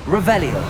Revelio.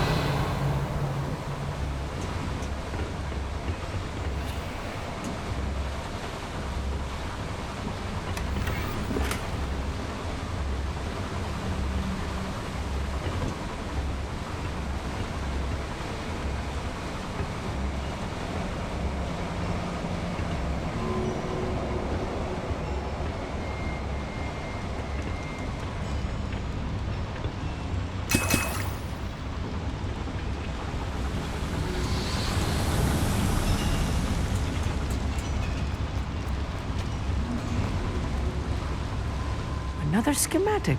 Another schematic.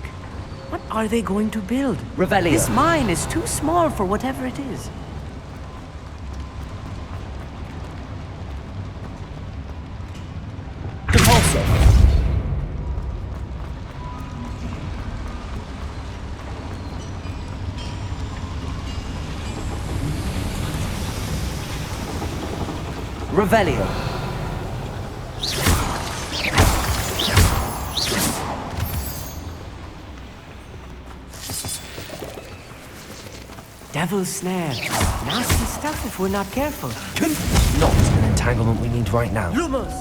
What are they going to build? Revelio. This mine is too small for whatever it is. Compulso. Revelio. Devil's snare. Nasty stuff if we're not careful. Not an entanglement we need right now. Lumos!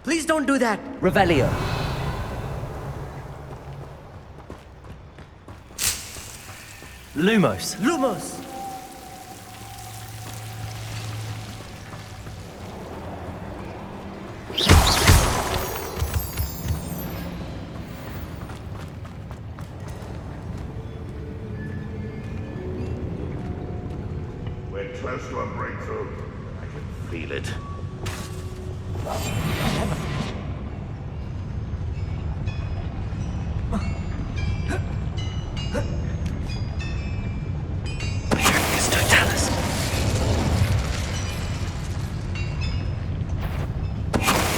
Please don't do that. Revelio. Lumos. Lumos! We're close to a breakthrough. I can feel it.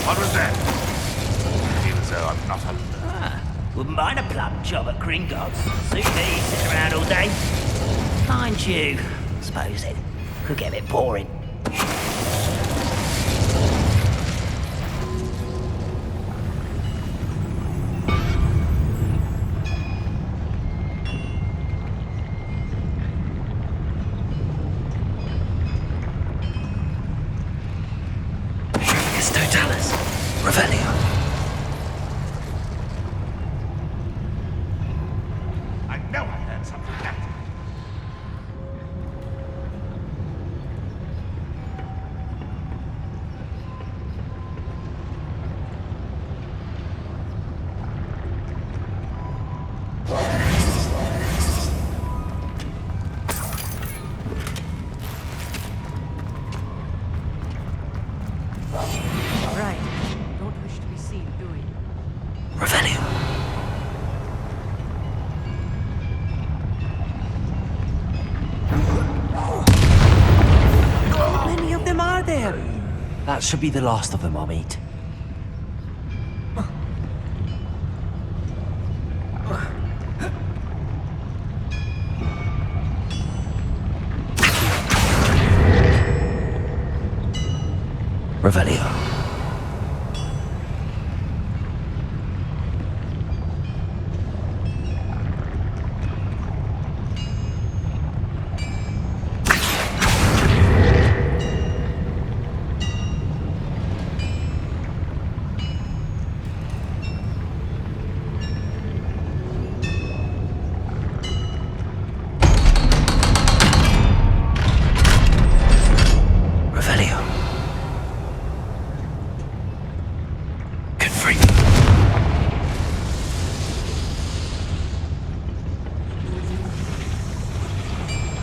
What was that? I feel as though I'm not alone. Wouldn't mind a plum job at Gringotts. Suit me, sitting around all day. Mind you, I suppose it could get a bit boring. Revelio. I know I heard something like that. Right. Don't wish to be seen, do we? Revelio. How many of them are there? That should be the last of them I'll meet. Revelio. Revelio. Confree.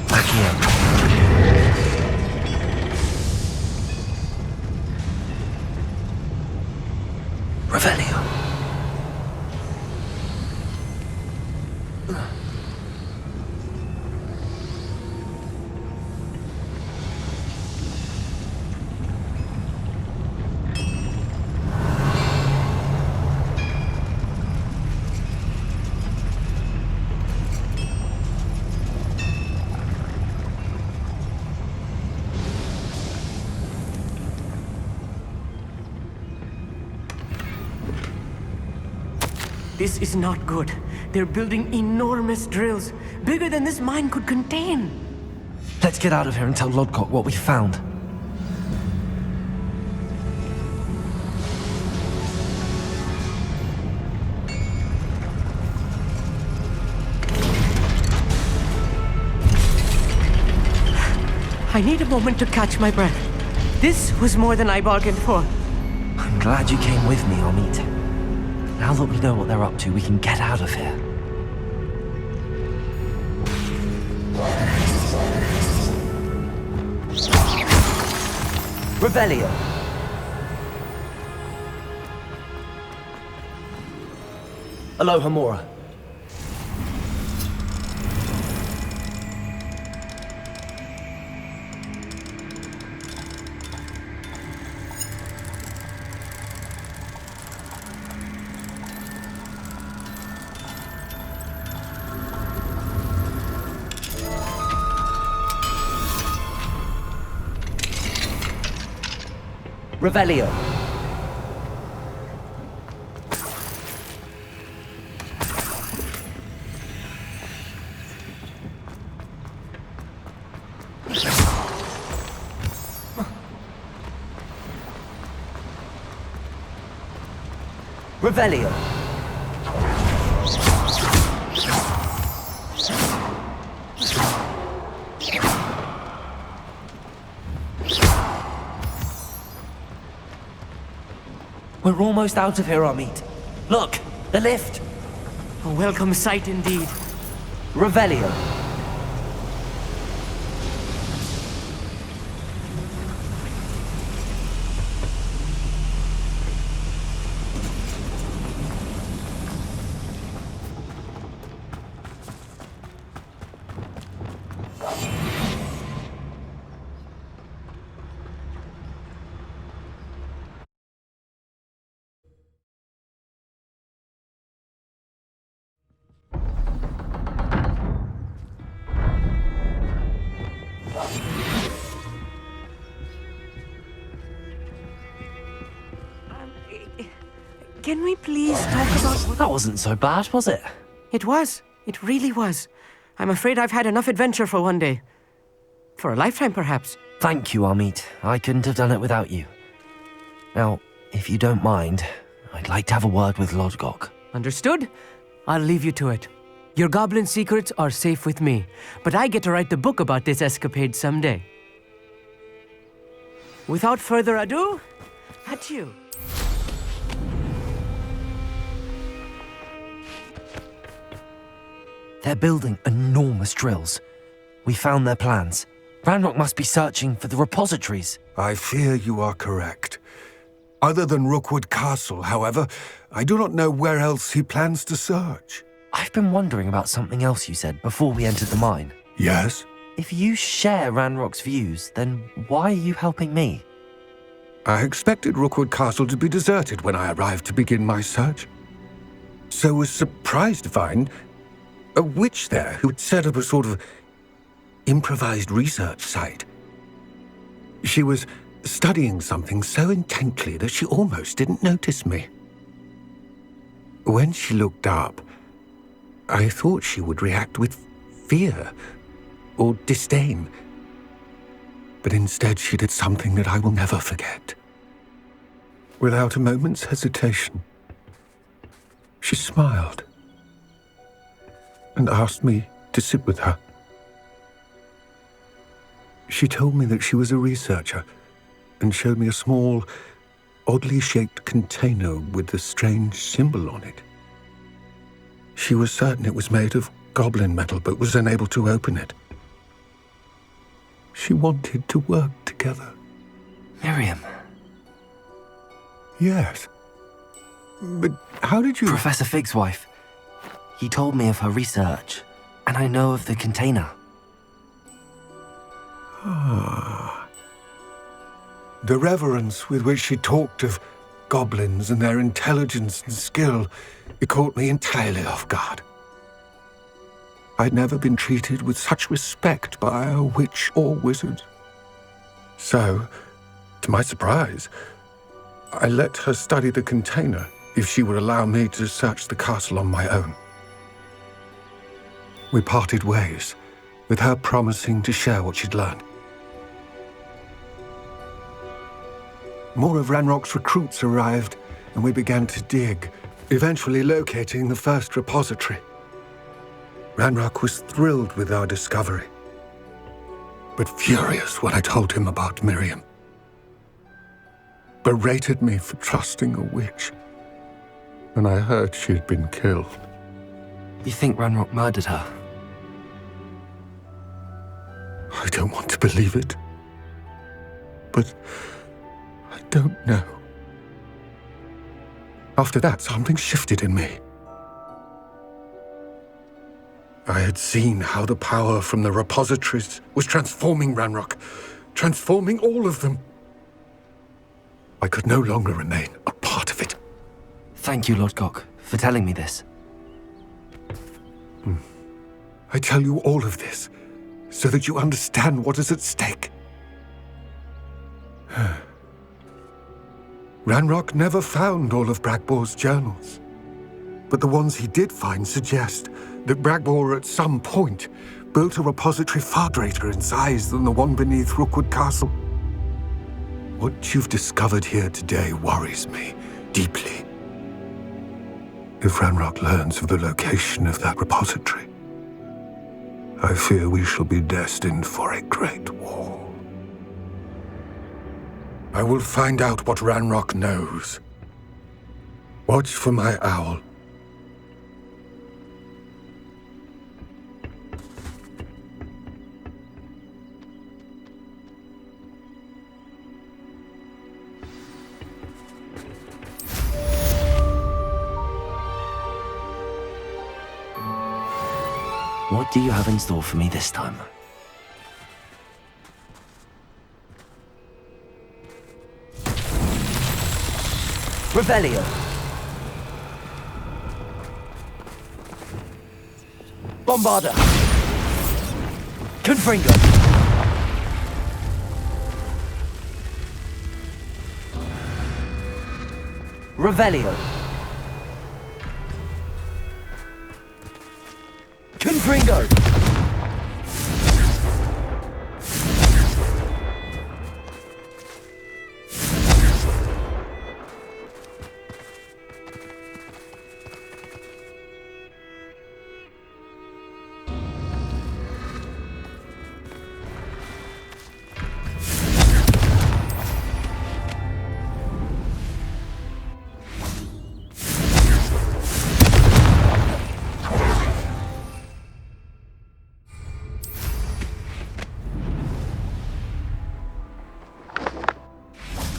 Accio. Revelio. This is not good. They're building enormous drills, bigger than this mine could contain. Let's get out of here and tell Lodcock what we found. I need a moment to catch my breath. This was more than I bargained for. I'm glad you came with me, Amit. Now that we know what they're up to, we can get out of here. Revelio. Aloha Mora. Revelio. Revelio. We're almost out of here, Amit. Look, the lift. A welcome sight indeed. Revelio. Can we please talk about... That wasn't so bad, was it? It was. It really was. I'm afraid I've had enough adventure for one day. For a lifetime, perhaps. Thank you, Amit. I couldn't have done it without you. Now, if you don't mind, I'd like to have a word with Lodgok. Understood? I'll leave you to it. Your goblin secrets are safe with me, but I get to write the book about this escapade someday. Without further ado, adieu. They're building enormous drills. We found their plans. Ranrock must be searching for the repositories. I fear you are correct. Other than Rookwood Castle, however, I do not know where else he plans to search. I've been wondering about something else you said before we entered the mine. Yes? If you share Ranrock's views, then why are you helping me? I expected Rookwood Castle to be deserted when I arrived to begin my search. So was surprised to find a witch there who had set up a sort of improvised research site. She was studying something so intently that she almost didn't notice me. When she looked up, I thought she would react with fear or disdain. But instead she did something that I will never forget. Without a moment's hesitation, she smiled and asked me to sit with her. She told me that she was a researcher and showed me a small, oddly shaped container with a strange symbol on it. She was certain it was made of goblin metal, but was unable to open it. She wanted to work together. Miriam. Yes. But how did you... Professor Fig's wife. He told me of her research, and I know of the container. Ah. The reverence with which she talked of goblins and their intelligence and skill, it caught me entirely off guard. I'd never been treated with such respect by a witch or wizard. So, to my surprise, I let her study the container if she would allow me to search the castle on my own. We parted ways, with her promising to share what she'd learned. More of Ranrock's recruits arrived, and we began to dig, eventually locating the first repository. Ranrock was thrilled with our discovery, but furious when I told him about Miriam. Berated me for trusting a witch when I heard she had been killed. You think Ranrock murdered her? I don't want to believe it, but I don't know. After that, something shifted in me. I had seen how the power from the repositories was transforming Ranrock, transforming all of them. I could no longer remain a part of it. Thank you, Lord Gok, for telling me this. I tell you all of this so that you understand what is at stake. Ranrock never found all of Bragbor's journals, but the ones he did find suggest that Bragbor at some point built a repository far greater in size than the one beneath Rookwood Castle. What you've discovered here today worries me deeply. If Ranrock learns of the location of that repository, I fear we shall be destined for a great war. I will find out what Ranrock knows. Watch for my owl. What do you have in store for me this time? Revelio. Bombarda! Confringo. Revelio. Confringo.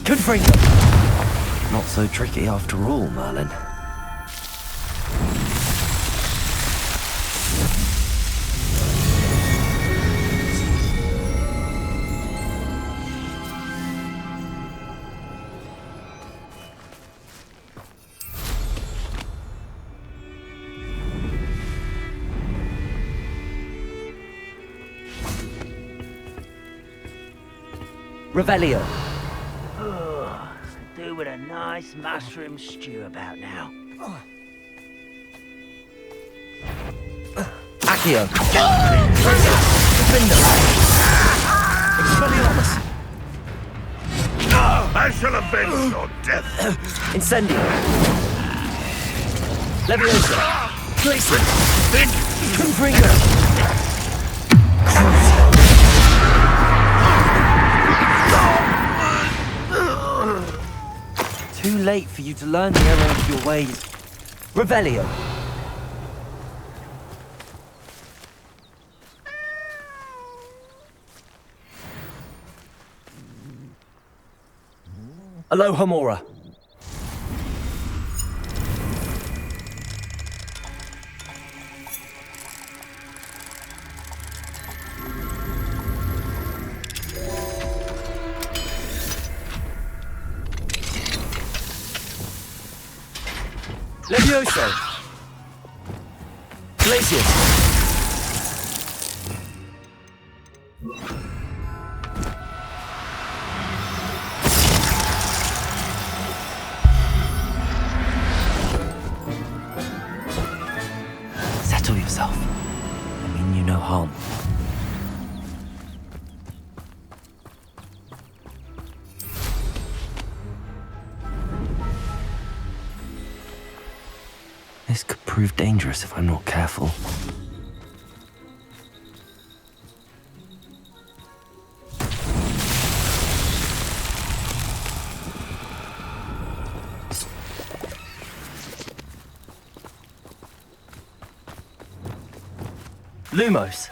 Confringo. Not so tricky after all, Merlin. Revelio. Do with a nice mushroom stew about now. Accio! I shall avenge your death. Incendio. Leviosa. Glacier! Confringo. Too late for you to learn the error of your ways. Revelio. Alohomora. Levioso. Glacius. Settle yourself. I mean you no harm. This could prove dangerous if I'm not careful. Lumos!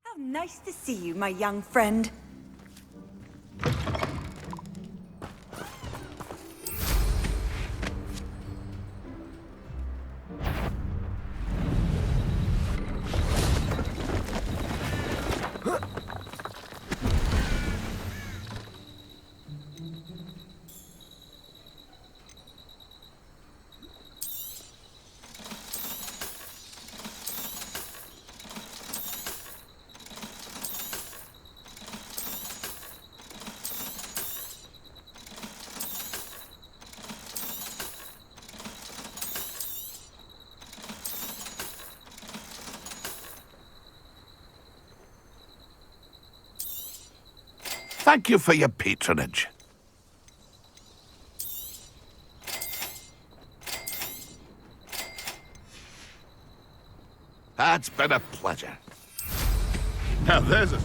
How nice to see you, my young friend. Thank you for your patronage. It's been a pleasure. Now there's a...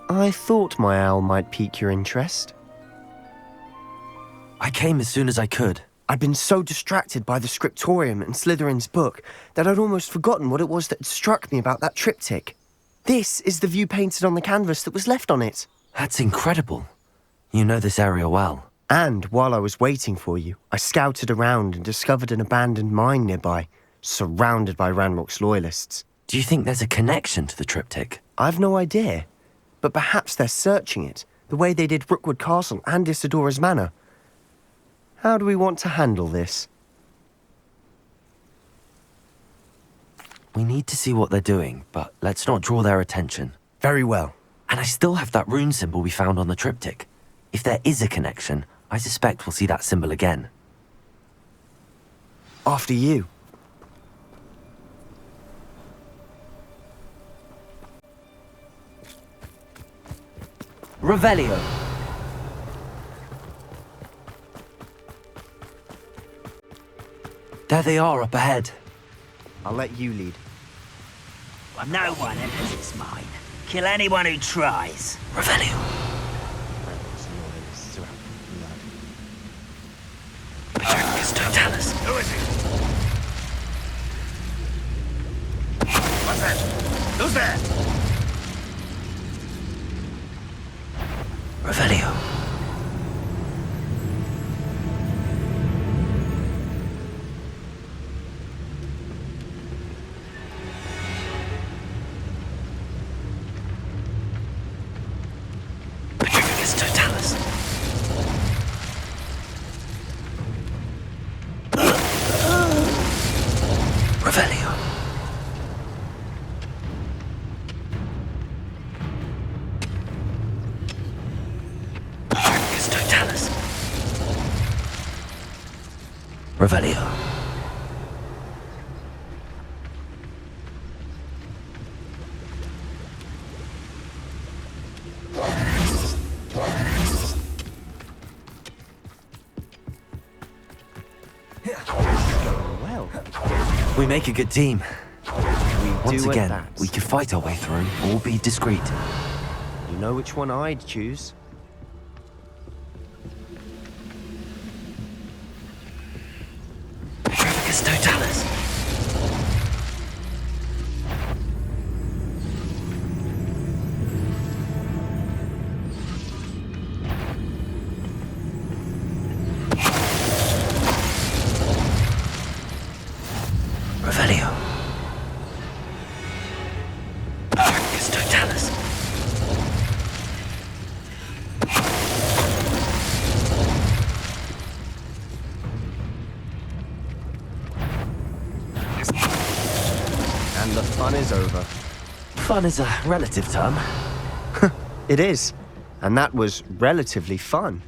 I thought my owl might pique your interest. I came as soon as I could. I'd been so distracted by the scriptorium and Slytherin's book that I'd almost forgotten what it was that had struck me about that triptych. This is the view painted on the canvas that was left on it. That's incredible. You know this area well. And while I was waiting for you, I scouted around and discovered an abandoned mine nearby, surrounded by Ranrock's loyalists. Do you think there's a connection to the triptych? I've no idea, but perhaps they're searching it, the way they did Rookwood Castle and Isidora's Manor. How do we want to handle this? We need to see what they're doing, but let's not draw their attention. Very well. And I still have that rune symbol we found on the triptych. If there is a connection, I suspect we'll see that symbol again. After you. Revelio. There they are up ahead. I'll let you lead. No one enters this mine. Kill anyone who tries. Revelio. Revelio. Petrificus Totalis. Revelio. Petrificus Totalis. Revelio. Well, We make a good team. we Once do again, at that. we could fight our way through or be discreet. You know which one I'd choose? Petrificus Totalis. Revelio. Petrificus Totalis. And the fun is over. Fun is a relative term. It is. And that was relatively fun.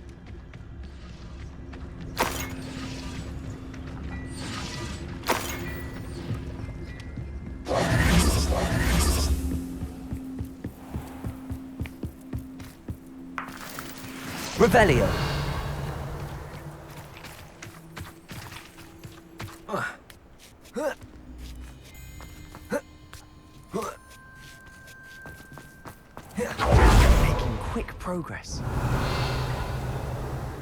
Revelio. Making quick progress.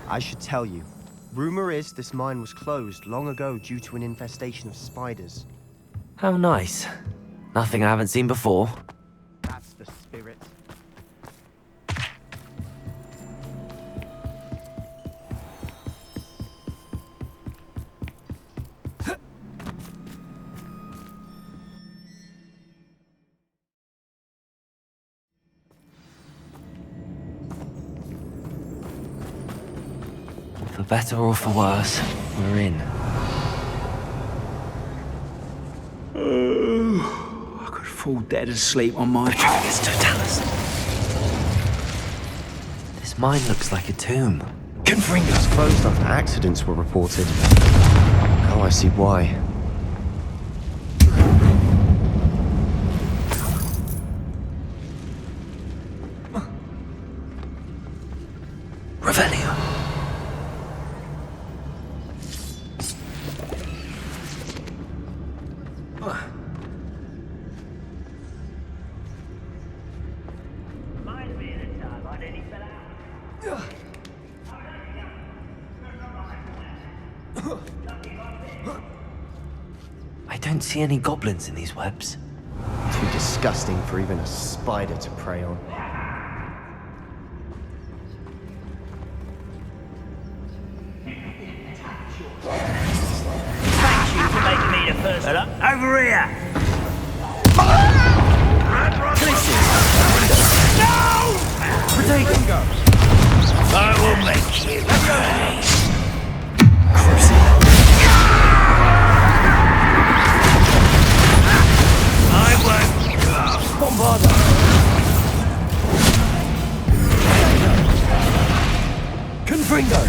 I should tell you. Rumor is this mine was closed long ago due to an infestation of spiders. How nice. Nothing I haven't seen before. That's the spirit. For better or for worse, we're in. I could fall dead asleep on my... Petrificus Totalis. This mine looks like a tomb. It's closed after accidents were reported. Now I see why. Revelio. Reminds me of the time I nearly fell out. I don't see any goblins in these webs. Too disgusting for even a spider to prey on. Thank you for making me the first. Over here! I will make you pay. I won't give up. Confringo!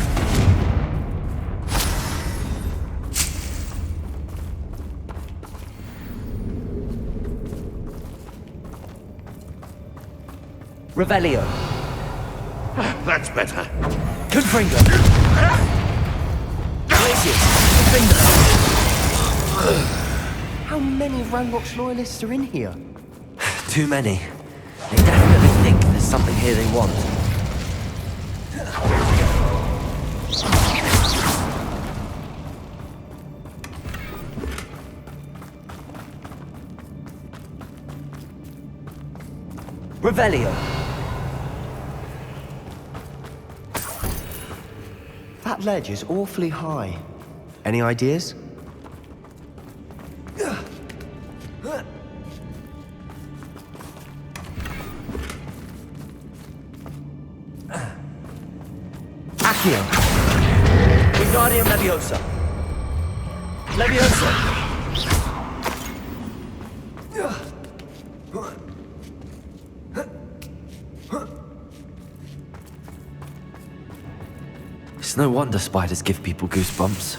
Revelio. That's better. Confringo. How many of Ranrock's loyalists are in here? Too many. They definitely think there's something here they want. Revelio. That ledge is awfully high. Any ideas? Accio! Wingardium Leviosa! Leviosa! It's no wonder spiders give people goosebumps.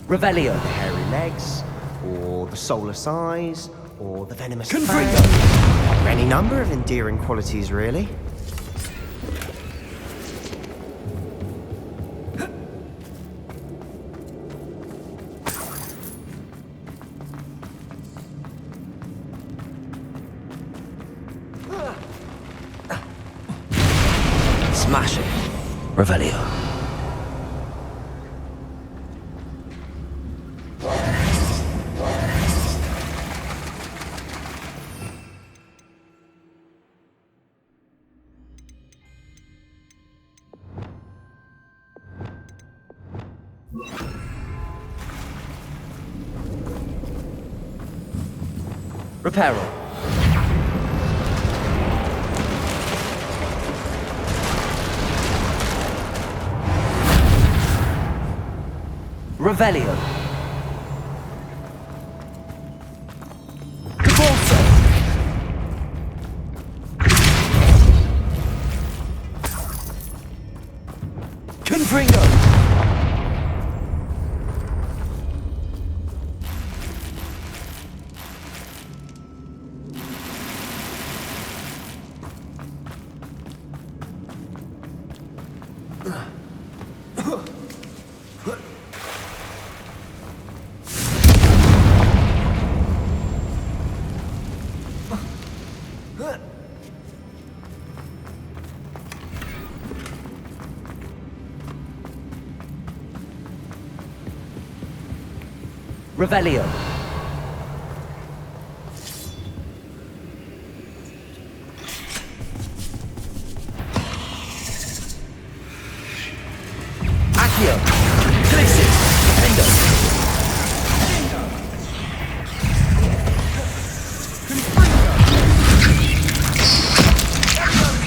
Revelio. The hairy legs, or the soulless eyes, or the venomous Confringo. fang. Any number of endearing qualities, really. Smash it. Revelio. Reparo. Revelio. Convulso. Confringo. Revelio. Accio. Glacis. Endo.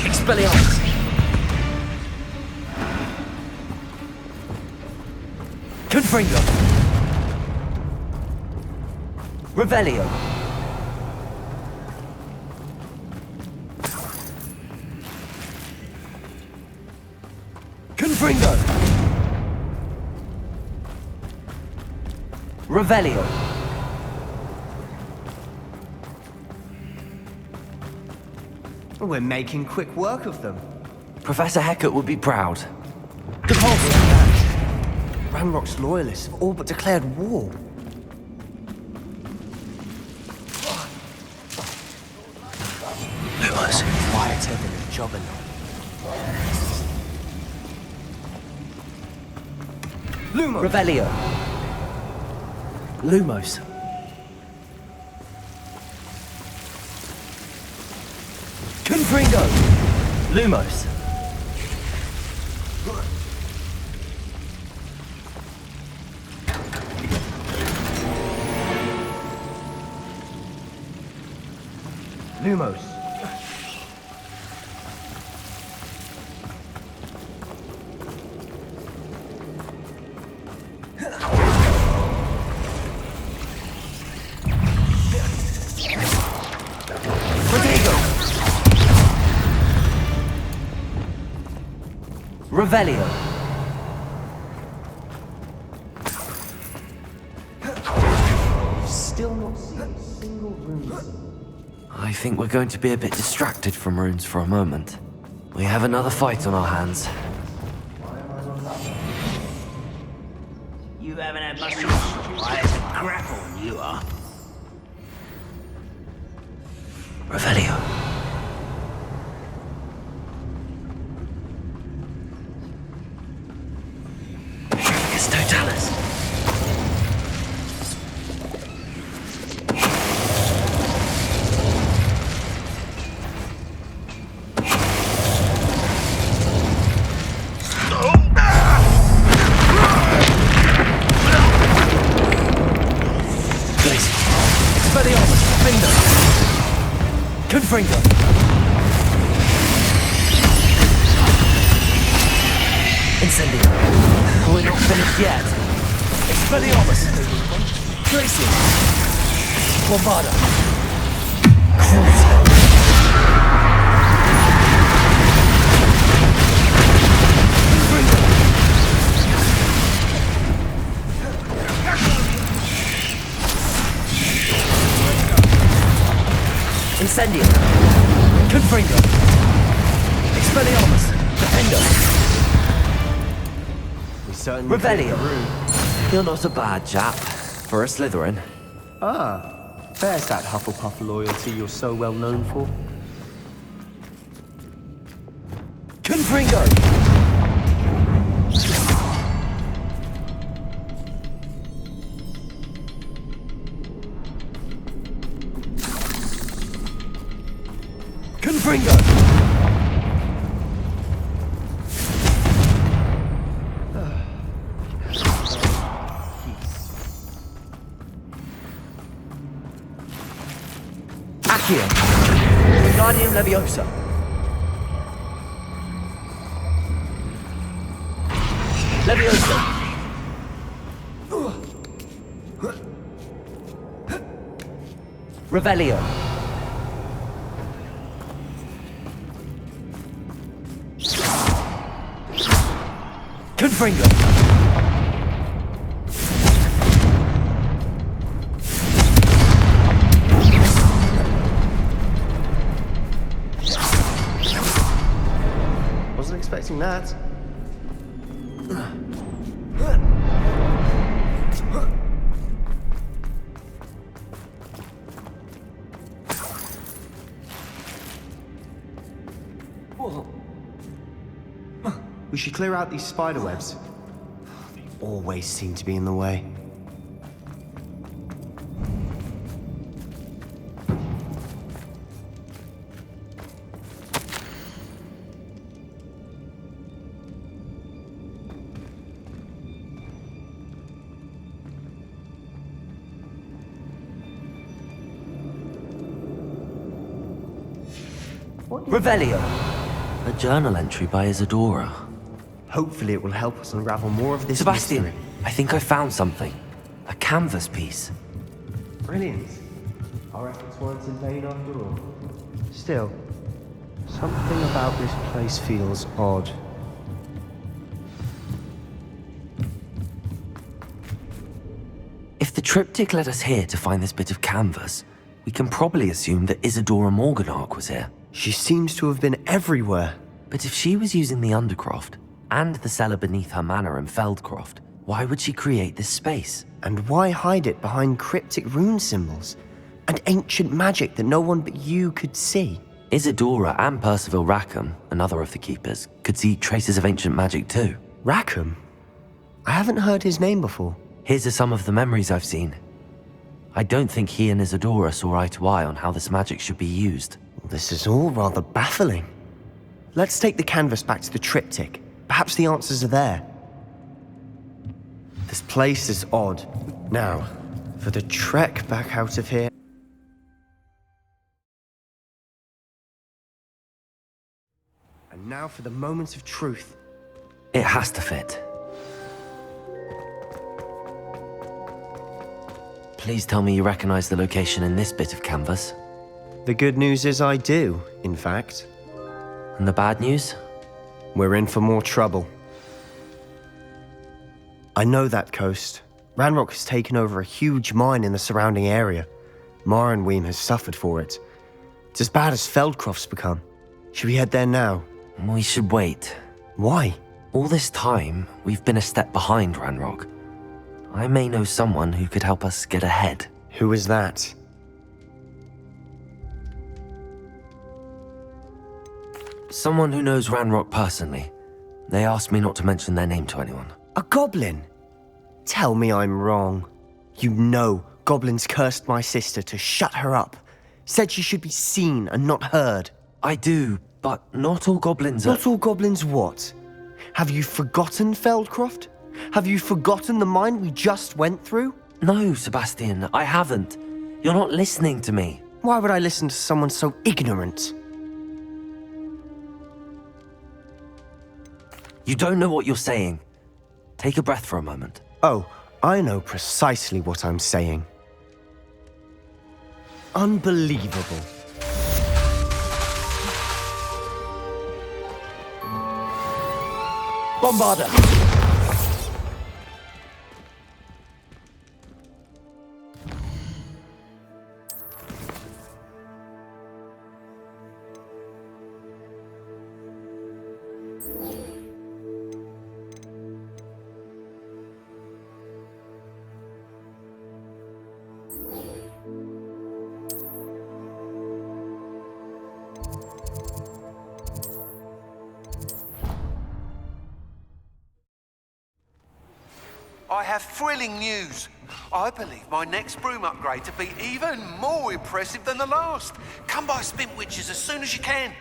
Expelliarmus. Confringo. Revelio. Confringo. Revelio. We're making quick work of them. Professor Hecat would be proud. Ranrock's loyalists have all but declared war. Lumos. Quieter than a juggernaut. Lumos. Revelio. Lumos. Confringo. Lumos. Lumos. Revelio. Still not seen a single rune. I think we're going to be a bit distracted from runes for a moment. We have another fight on our hands. You haven't had much quiet to grapple, you are. Revelio. It's Totalis. Confringo! Incendio! We're not finished yet. Expelliarmus! Tracy! Bombada! Incendio! Confringo! Expelliarmus! Defendo! We certainly Revelio. cleared the room. You're not a bad chap for a Slytherin. Ah, there's that Hufflepuff loyalty you're so well known for. Confringo! Confringo! Accio! Wingardium Leviosa! Leviosa! Revelio! Confringo! Wasn't expecting that. We should clear out these spider webs. They always seem to be in the way. Revelio! A journal entry by Isadora. Hopefully it will help us unravel more of this Sebastian, mystery. I think I found something. A canvas piece. Brilliant. Our efforts weren't in vain after all. Still, something about this place feels odd. If the triptych led us here to find this bit of canvas, we can probably assume that Isadora Morganach was here. She seems to have been everywhere. But if she was using the Undercroft, and the cellar beneath her manor in Feldcroft, why would she create this space? And why hide it behind cryptic rune symbols? And ancient magic that no one but you could see? Isadora and Percival Rackham, another of the Keepers, could see traces of ancient magic too. Rackham? I haven't heard his name before. Here's are some of the memories I've seen. I don't think he and Isadora saw eye to eye on how this magic should be used. This is all rather baffling. Let's take the canvas back to the triptych. Perhaps the answers are there. This place is odd. Now, for the trek back out of here. And now for the moment of truth. It has to fit. Please tell me you recognize the location in this bit of canvas. The good news is I do, in fact. And the bad news? We're in for more trouble. I know that coast. Ranrock has taken over a huge mine in the surrounding area. Marrenweem has suffered for it. It's as bad as Feldcroft's become. Should we head there now? We should wait. Why? All this time, we've been a step behind Ranrock. I may know someone who could help us get ahead. Who is that? Someone who knows Ranrock personally. They asked me not to mention their name to anyone. A goblin? Tell me I'm wrong. You know goblins cursed my sister to shut her up. Said she should be seen and not heard. I do, but not all goblins are... Not all goblins what? Have you forgotten Feldcroft? Have you forgotten the mine we just went through? No, Sebastian, I haven't. You're not listening to me. Why would I listen to someone so ignorant? You don't know what you're saying. Take a breath for a moment. Oh, I know precisely what I'm saying. Unbelievable. Bombarder! I have thrilling news. I believe my next broom upgrade to be even more impressive than the last. Come by Spintwitches as soon as you can.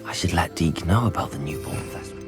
I should let Deke know about the newborn festival.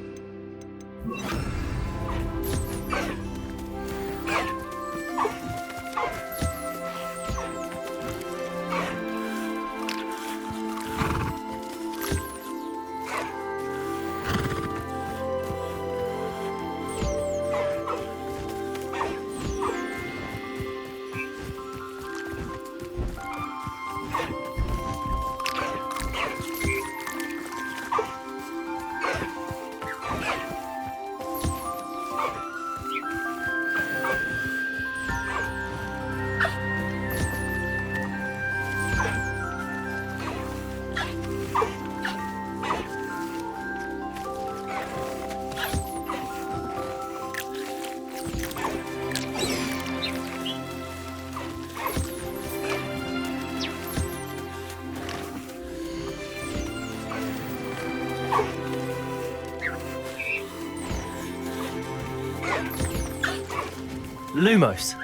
Lumos.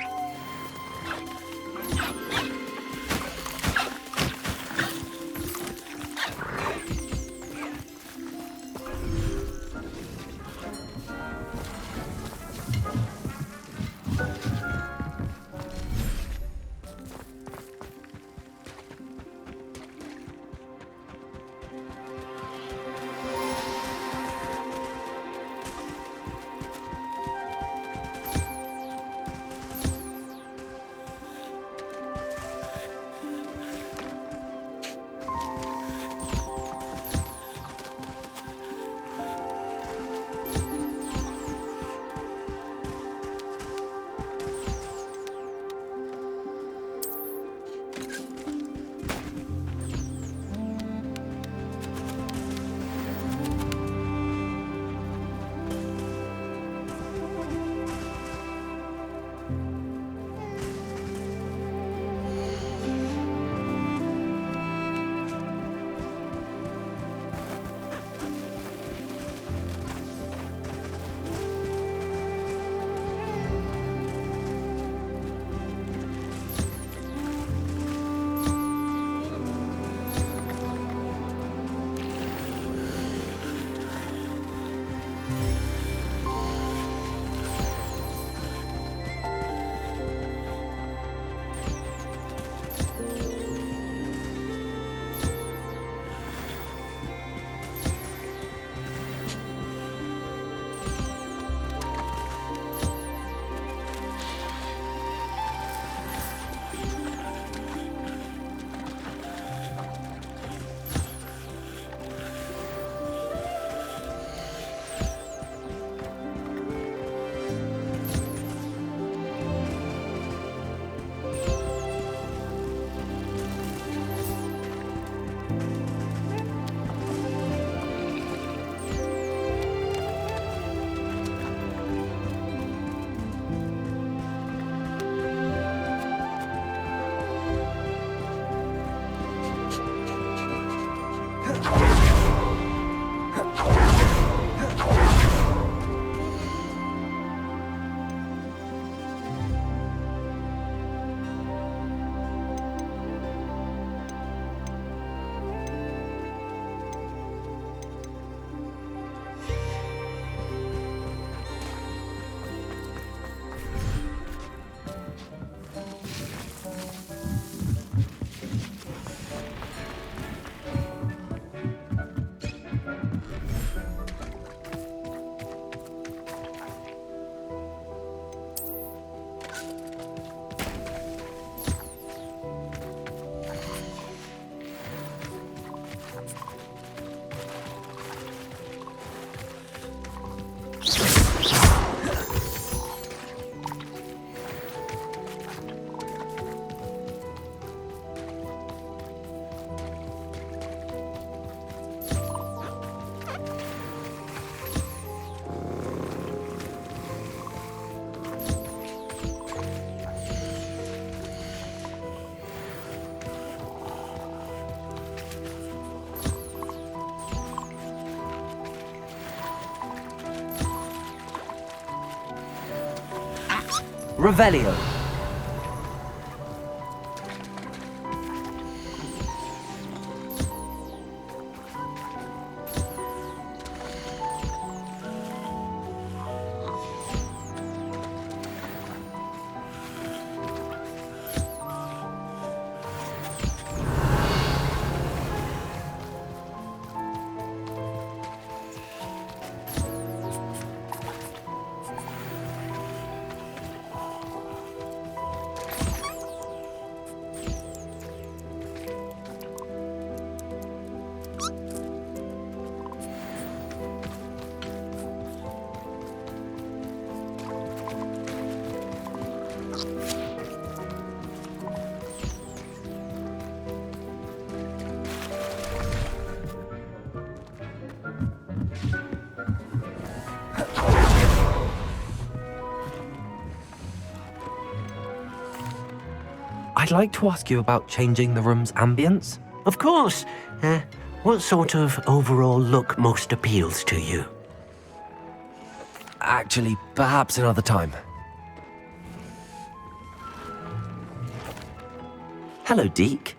Revelio. I'd like to ask you about changing the room's ambience. Of course. What sort of overall look most appeals to you? Actually, perhaps another time. Hello, Deke.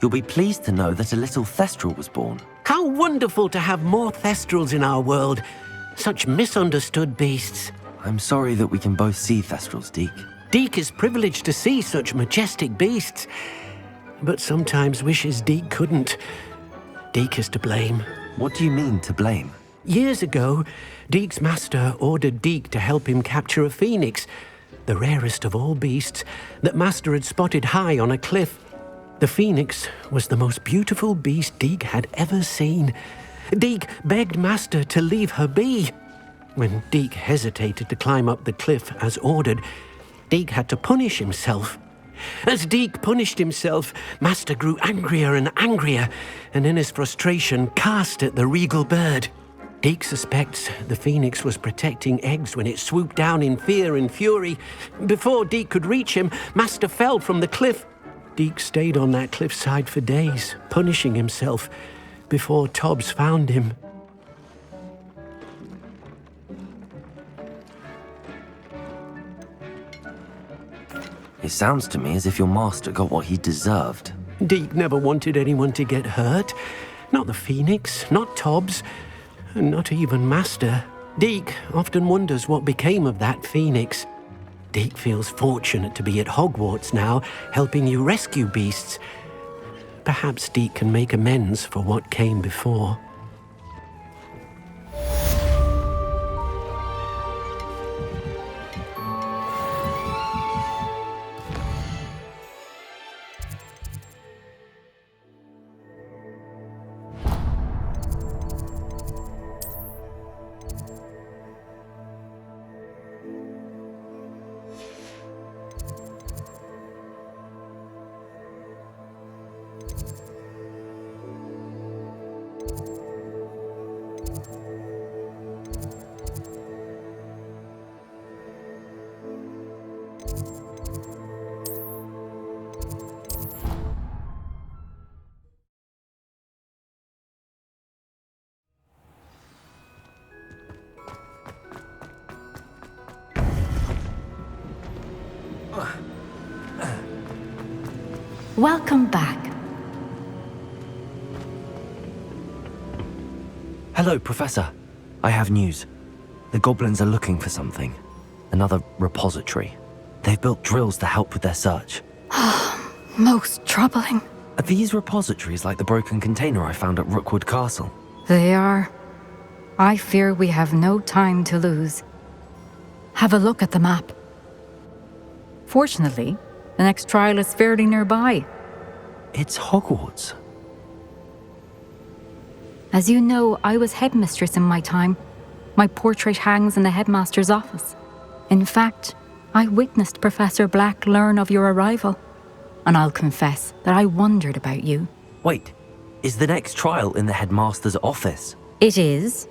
You'll be pleased to know that a little Thestral was born. How wonderful to have more Thestrals in our world. Such misunderstood beasts. I'm sorry that we can both see Thestrals, Deke. Deke is privileged to see such majestic beasts, but sometimes wishes Deke couldn't. Deke is to blame. What do you mean, to blame? Years ago, Deke's master ordered Deke to help him capture a phoenix, the rarest of all beasts, that master had spotted high on a cliff. The phoenix was the most beautiful beast Deke had ever seen. Deke begged master to leave her be. When Deke hesitated to climb up the cliff as ordered, Deke had to punish himself. As Deke punished himself, master grew angrier and angrier, and in his frustration cast at the regal bird. Deke suspects the phoenix was protecting eggs when it swooped down in fear and fury. Before Deke could reach him, master fell from the cliff. Deke stayed on that cliffside for days, punishing himself, before Tobbs found him. It sounds to me as if your master got what he deserved. Deke never wanted anyone to get hurt. Not the phoenix, not Tobbs, and not even master. Deke often wonders what became of that phoenix. Deke feels fortunate to be at Hogwarts now, helping you rescue beasts. Perhaps Deke can make amends for what came before. Welcome back. Hello, Professor. I have news. The goblins are looking for something. Another repository. They've built drills to help with their search. Most troubling. Are these repositories like the broken container I found at Rookwood Castle? They are. I fear we have no time to lose. Have a look at the map. Fortunately, the next trial is fairly nearby. It's Hogwarts. As you know, I was headmistress in my time. My portrait hangs in the headmaster's office. In fact, I witnessed Professor Black learn of your arrival. And I'll confess that I wondered about you. Wait, is the next trial in the headmaster's office? It is.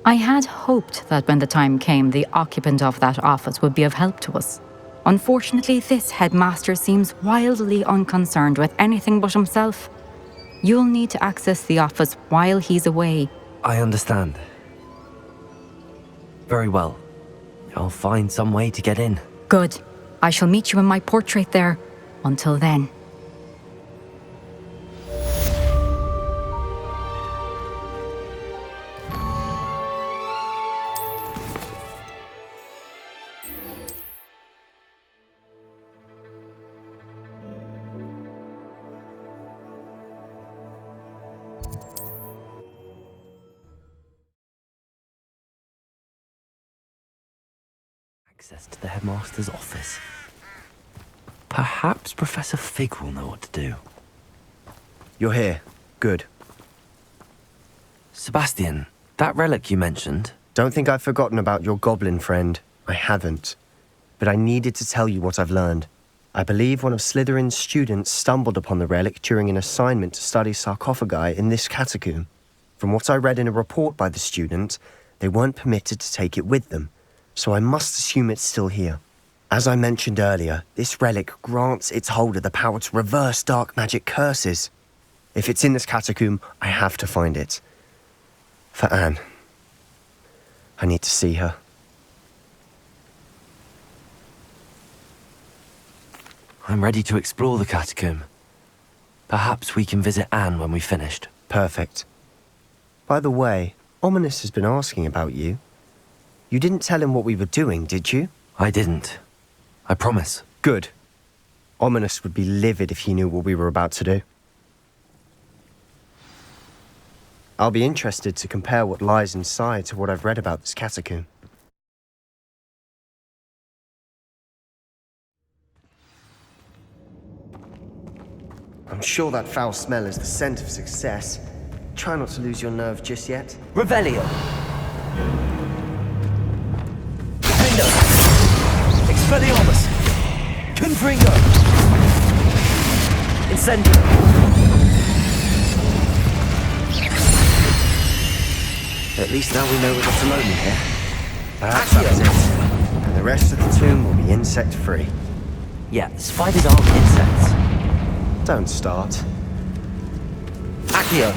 I had hoped that when the time came, the occupant of that office would be of help to us. Unfortunately, this headmaster seems wildly unconcerned with anything but himself. You'll need to access the office while he's away. I understand. Very well. I'll find some way to get in. Good. I shall meet you in my portrait there. Until then. Access to the headmaster's office. Perhaps Professor Fig will know what to do. You're here. Good. Sebastian, that relic you mentioned. Don't think I've forgotten about your goblin friend. I haven't. But I needed to tell you what I've learned. I believe one of Slytherin's students stumbled upon the relic during an assignment to study sarcophagi in this catacomb. From what I read in a report by the student, they weren't permitted to take it with them, so I must assume it's still here. As I mentioned earlier, this relic grants its holder the power to reverse dark magic curses. If it's in this catacomb, I have to find it. For Anne. I need to see her. I'm ready to explore the catacomb. Perhaps we can visit Anne when we've finished. Perfect. By the way, Ominous has been asking about you. You didn't tell him what we were doing, did you? I didn't. I promise. Good. Ominous would be livid if he knew what we were about to do. I'll be interested to compare what lies inside to what I've read about this catacomb. I'm sure that foul smell is the scent of success. Try not to lose your nerve just yet. Revelio. Defendo. Expelliarmus. Confringo. Incendio. At least now we know we're not alone in here. Perhaps that's it. And the rest of the tomb will be insect-free. Yeah, spiders aren't insects. Don't start. Accio.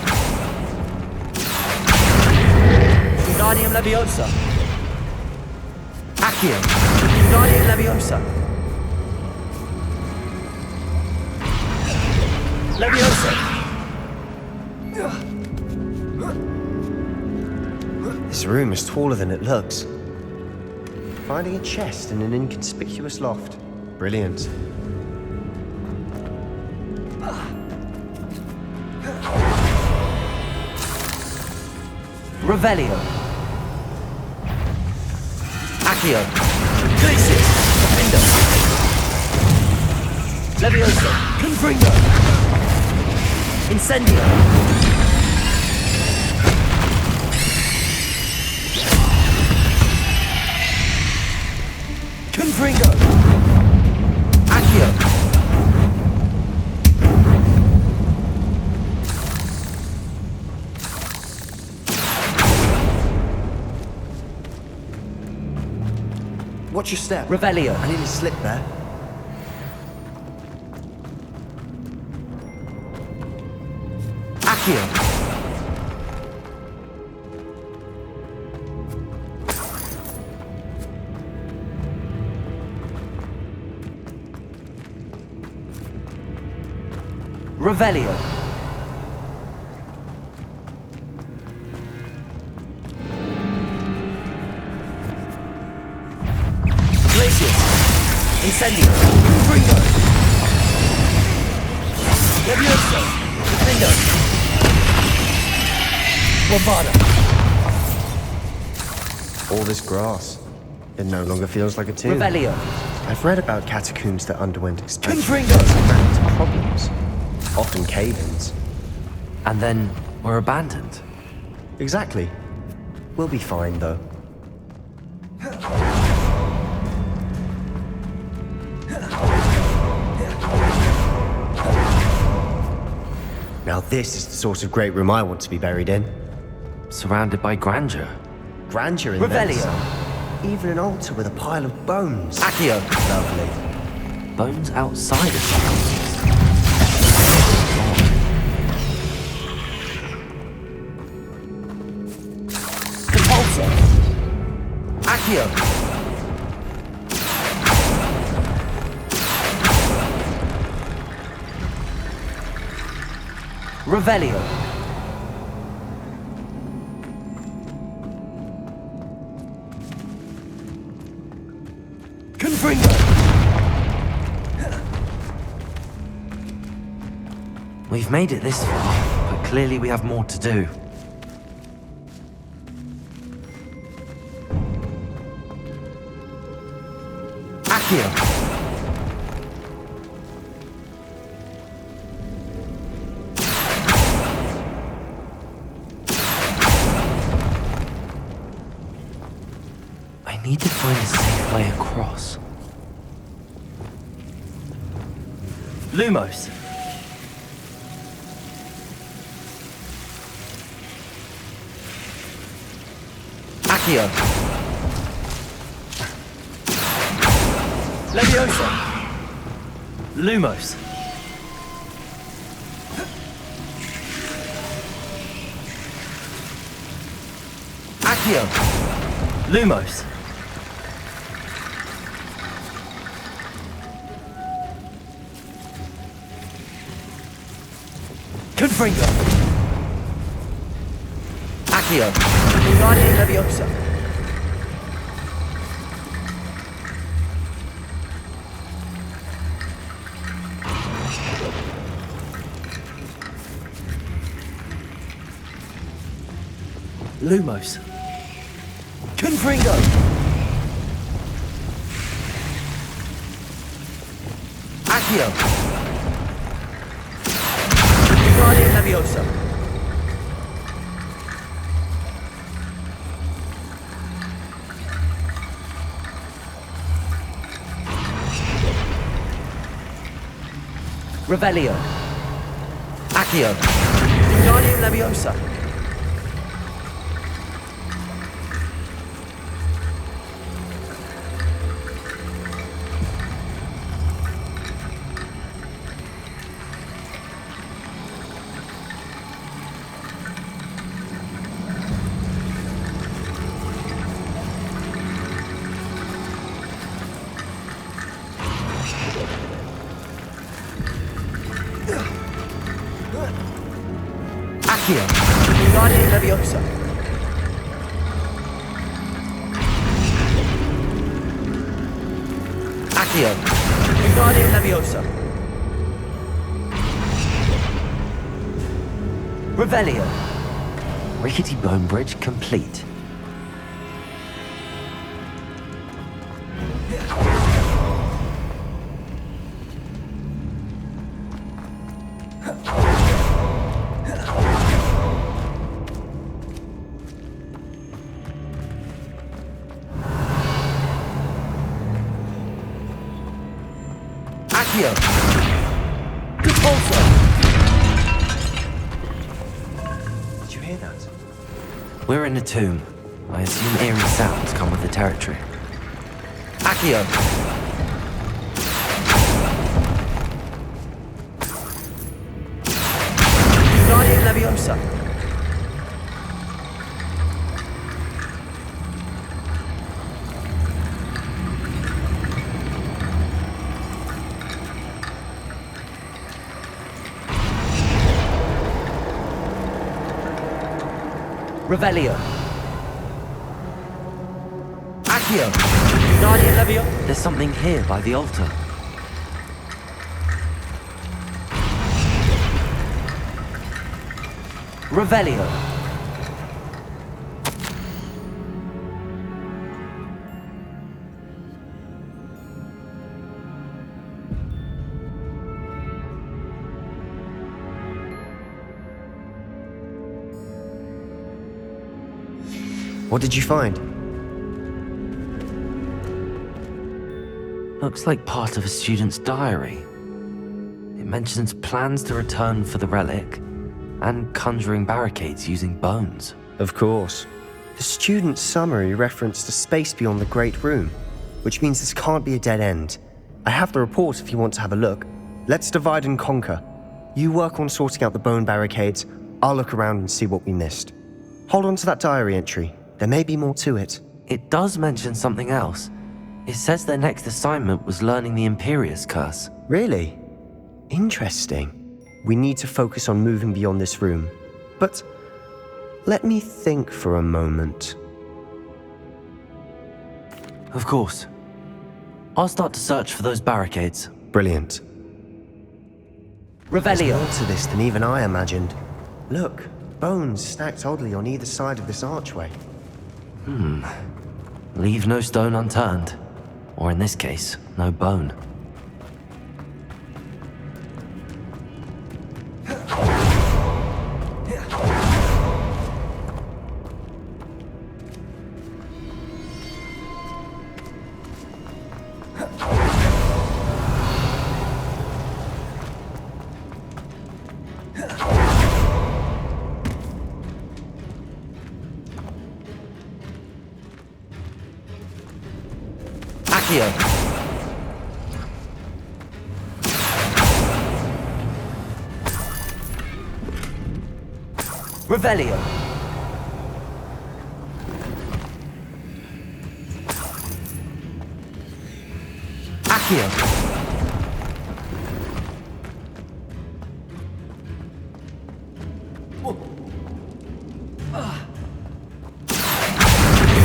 Wingardium Leviosa. Accio. Wingardium Leviosa. Leviosa. This room is taller than it looks. Finding a chest in an inconspicuous loft. Brilliant. Revelio. Accio. Glacius. Defendo. Leviosa. Confringo. Incendio. Confringo. Accio. Watch your step. Revelio. I nearly slipped there. Accio. Revelio. Glacius. Incendio. Confringo. Levioso. Defendo. Bombada. All this grass. It no longer feels like a tomb. Revelio. I've read about catacombs that underwent expansion. Confringo. Ran into problems. Often cave-ins. And then we're abandoned. Exactly. We'll be fine, though. Now this is the sort of great room I want to be buried in. Surrounded by grandeur. Grandeur in Revelio. there. Even an altar with a pile of bones. Accio. Lovely. Bones outside of surroundings. Compulsor. Accio. Revelio. Confringo. We've made it this far, but clearly we have more to do. Accio. I need to find a safe way across. Lumos. Accio. Leviosa. Lumos. Accio. Lumos. Confringo. Accio. Guardian Leviosa. Lumos. Confringo. Accio. Guardian Leviosa. Revelio. Accio. Guardian Leviosa. Accio. Guardian Leviosa. Accio. Guardian Leviosa. Revelio. Rickety bone bridge complete. Accio. Repulsor. Did you hear that? We're in a tomb. I assume eerie sounds come with the territory. Accio. Guardian Leviosa. Revelio. Accio. Guardian Levio. There's something here by the altar. Revelio. What did you find? Looks like part of a student's diary. It mentions plans to return for the relic and conjuring barricades using bones. Of course. The student's summary referenced a space beyond the Great Room, which means this can't be a dead end. I have the report if you want to have a look. Let's divide and conquer. You work on sorting out the bone barricades. I'll look around and see what we missed. Hold on to that diary entry. There may be more to it. It does mention something else. It says their next assignment was learning the Imperius curse. Really? Interesting. We need to focus on moving beyond this room. But let me think for a moment. Of course. I'll start to search for those barricades. Brilliant. There's more to this than even I imagined. Look, bones stacked oddly on either side of this archway. Leave no stone unturned. Or in this case, no bone. Revelio. Accio.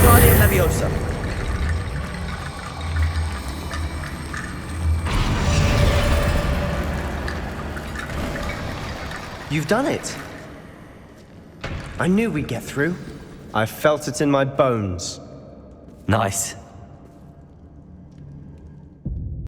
Guardian Leviosa. You've done it. I knew we'd get through. I felt it in my bones. Nice.